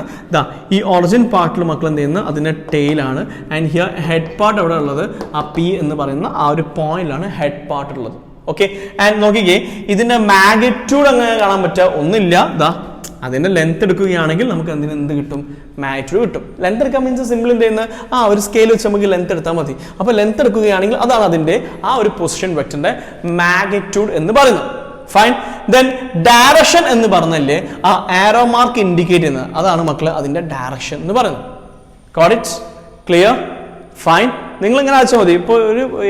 ഈ ഒറിജിൻ പാർട്ടിൽ മക്കൾ എന്ത് ചെയ്യുന്ന അതിന്റെ ടെയിലാണ്. ആൻഡ് ഹിയർ ഹെഡ് പാർട്ട് എവിടെ ഉള്ളത്? ആ P എന്ന് പറയുന്ന ആ ഒരു പോയിന്റിലാണ് ഹെഡ് പാർട്ട് ഉള്ളത്. ഓക്കെ, ആൻഡ് നോക്കിക്കേ, ഇതിന്റെ മാഗ്നിറ്റ്യൂഡ് അങ്ങനെ കാണാൻ പറ്റുക ഒന്നുമില്ല. അതിന്റെ ലെങ്ത് എടുക്കുകയാണെങ്കിൽ നമുക്ക് എന്ത് കിട്ടും? മാഗ്നിറ്റ്യൂഡ് കിട്ടും. ലെങ്ത് എടുക്കാൻ മീൻസ് സിമ്പിൾ എന്ത് ചെയ്യുന്നത് ഒരു സ്കെയിൽ വെച്ച് നമുക്ക് ലെങ്ത് എടുത്താൽ മതി. അപ്പോൾ ലെങ്ത് എടുക്കുകയാണെങ്കിൽ അതാണ് അതിന്റെ ആ ഒരു പൊസിഷൻ വെക്ടറിന്റെ മാഗ്നിറ്റ്യൂഡ് എന്ന് പറയുന്നത്. ഫൈൻ. ദെൻ ഡയറക്ഷൻ എന്ന് പറഞ്ഞല്ലേ ആ ആരോ മാർക്ക് ഇൻഡിക്കേറ്റ് ചെയ്യുന്നത്, അതാണ് മക്കളെ അതിന്റെ ഡയറക്ഷൻ എന്ന് പറയുന്നത്. Got it? ക്ലിയർ? ഫൈൻ. നിങ്ങൾ ഇങ്ങനെ അയച്ചാൽ മതി. ഇപ്പോൾ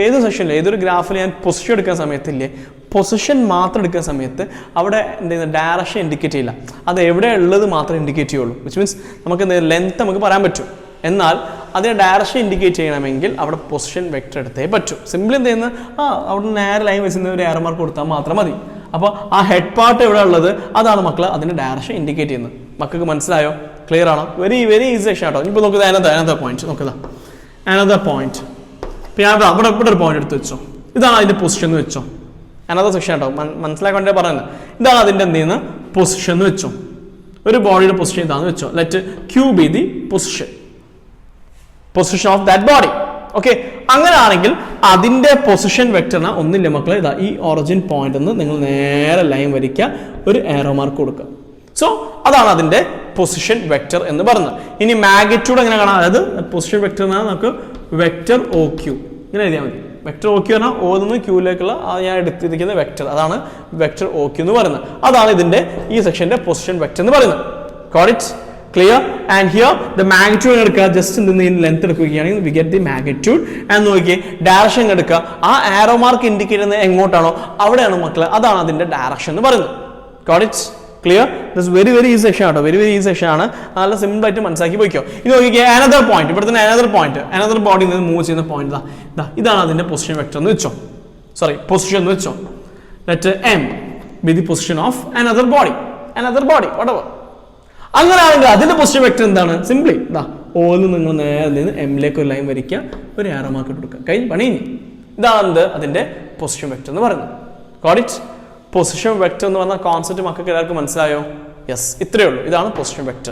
ഏത് സെക്ഷനിൽ ഏതൊരു ഗ്രാഫിൽ ഞാൻ പൊസിഷൻ എടുക്കുന്ന സമയത്തില്ലേ, പൊസിഷൻ മാത്രം എടുക്കുന്ന സമയത്ത് അവിടെ എന്ത് ചെയ്യുന്നത് ഡയറക്ഷൻ ഇൻഡിക്കേറ്റ് ചെയ്യില്ല, അത് എവിടെ ഉള്ളത് മാത്രമേ ഇൻഡിക്കേറ്റ് ചെയ്യുള്ളൂ. വിച്ച് മീൻസ് നമുക്ക് എന്ത് ലെങ്ത് നമുക്ക് പറയാൻ പറ്റും. എന്നാൽ അതിന് ഡയറക്ഷൻ ഇൻഡിക്കേറ്റ് ചെയ്യണമെങ്കിൽ അവിടെ പൊസിഷൻ വെക്ടർ എടുത്തേ പറ്റും. സിമ്പിൾ എന്ത് ചെയ്യുന്നത് അവിടെ നേരെ ലൈൻ വെച്ച് ഒരു ആരോ മാർക്ക് കൊടുത്താൽ മാത്രം മതി. അപ്പോൾ ആ ഹെഡ് പാർട്ട് എവിടെ ഉള്ളത് അതാണ് മക്കൾ അതിന്റെ ഡയറക്ഷൻ ഇൻഡിക്കേറ്റ് ചെയ്യുന്നത്. മക്കൾക്ക് മനസ്സിലായോ? ക്ലിയർ ആണോ? വെരി വെരി ഈസി സെക്ഷൻ ആട്ടോ. ഇപ്പോൾ നോക്കുക അനദർ പോയിന്റ് നോക്കുക, അനദർ പോയിന്റ്. ഇപ്പം ഞാൻ ഇവിടെ ഒരു പോയിന്റ് എടുത്ത് വെച്ചോ, ഇതാണ് അതിന്റെ പൊസിഷൻ എന്ന് വെച്ചോ. അനദർ സെക്ഷൻ ആട്ടോ, മനസ്സിലാക്കേണ്ടത് പറയുന്നത്. ഇതാണ് അതിന്റെ എന്ത് ചെയ്യുന്ന പൊസിഷൻ എന്ന് വെച്ചോ. ഒരു ബോഡിയുടെ പൊസിഷൻ ഇതാന്ന് വെച്ചോ. Let Q be the position of that body. Okay, അങ്ങനെയാണെങ്കിൽ അതിന്റെ പൊസിഷൻ വെക്ടറിന് ഒന്നില്ല മക്കളെ, ഇതാ ഈ ഒറിജിൻ പോയിന്റ് നിന്ന് നിങ്ങൾ നേരെ ലൈൻ വരയ്ക്കുക, ഒരു ആരോ മാർക്ക് കൊടുക്കുക. സോ അതാണ് അതിന്റെ പൊസിഷൻ വെക്ടർ എന്ന് പറയുന്നത്. ഇനി മാഗ്നിറ്റ്യൂഡ് എങ്ങനെ കാണാം? അതായത് പൊസിഷൻ വെക്ടർ എന്നാൽ നമുക്ക് വെക്ടർ ഒ ക്യൂ ഇങ്ങനെ എഴുതിയാൽ മതി. വെക്ടർ ഒ ക്യൂ പറഞ്ഞാൽ ഒ നിന്ന് ക്യൂയിലേക്കുള്ള ഞാൻ എടുത്തിരിക്കുന്ന വെക്ടർ, അതാണ് വെക്ടർ ഒ ക്യൂ എന്ന് പറയുന്നത്. അതാണ് ഇതിന്റെ ഈ സെക്ഷന്റെ പൊസിഷൻ വെക്ടർ എന്ന് പറയുന്നത്. Got it? Clear? And here the magnitude എടുക്കുക, ജസ്റ്റ് ലെങ്ത് എടുക്കുകയാണെങ്കിൽ we get the magnitude. And നോക്കിയേ ഡയറക്ഷൻ എടുക്കുക, ആ ആരോ മാർക്ക് ഇൻഡിക്കേറ്റ് ചെയ്യുന്നത് എങ്ങോട്ടാണോ അവിടെയാണ് മക്കളെ, അതാണ് അതിന്റെ ഡയറക്ഷൻ എന്ന് പറയുന്നത്. Got it? Clear? This very very easy section ആട്ടോ, വെരി വെരി ഈസി സെക്ഷൻ ആണ്. നല്ല സിമ്പിൾ ആയിട്ട് മനസ്സിലാക്കി പോയിക്കോ. ഇനി നോക്കിക്കേ അനദർ പോയിന്റ്, ഇവിടെ തന്നെ അനദർ പോയിന്റ്, അനദർ ബോഡിയിൽ നിന്ന് മൂവ് ചെയ്യുന്ന പോയിന്റ് ഇതാണ് അതിന്റെ പൊസിഷൻ വെക്ടർ എന്ന് വെച്ചോ. സോറി, പൊസിഷൻ എന്ന് വെച്ചോ. Let M B the position of another body whatever. അങ്ങനെയാണെങ്കിൽ അതിന്റെ പൊസിഷൻ വെക്ടർ എന്താണ്? സിംപ്ലി ഓന്ന് നിങ്ങൾ നേരെ നിന്ന് എമ്മിലേക്ക് ഒരു ലൈൻ വരയ്ക്കുക, ഒരു ആരോ മാർക്ക് കൊടുക്കുക, കഴിഞ്ഞ് പണി. ഇതാണ് അതിന്റെ പൊസിഷൻ വെക്ടർ എന്ന് പറയുന്നത്. Got it? പൊസിഷൻ വെക്ടർ എന്ന് പറഞ്ഞ കോൺസെപ്റ്റ് മക്കൾക്ക് എല്ലാവർക്കും മനസ്സിലായോ? യെസ്, ഇത്രയേ ഉള്ളൂ. ഇതാണ് പൊസിഷൻ വെക്ടർ.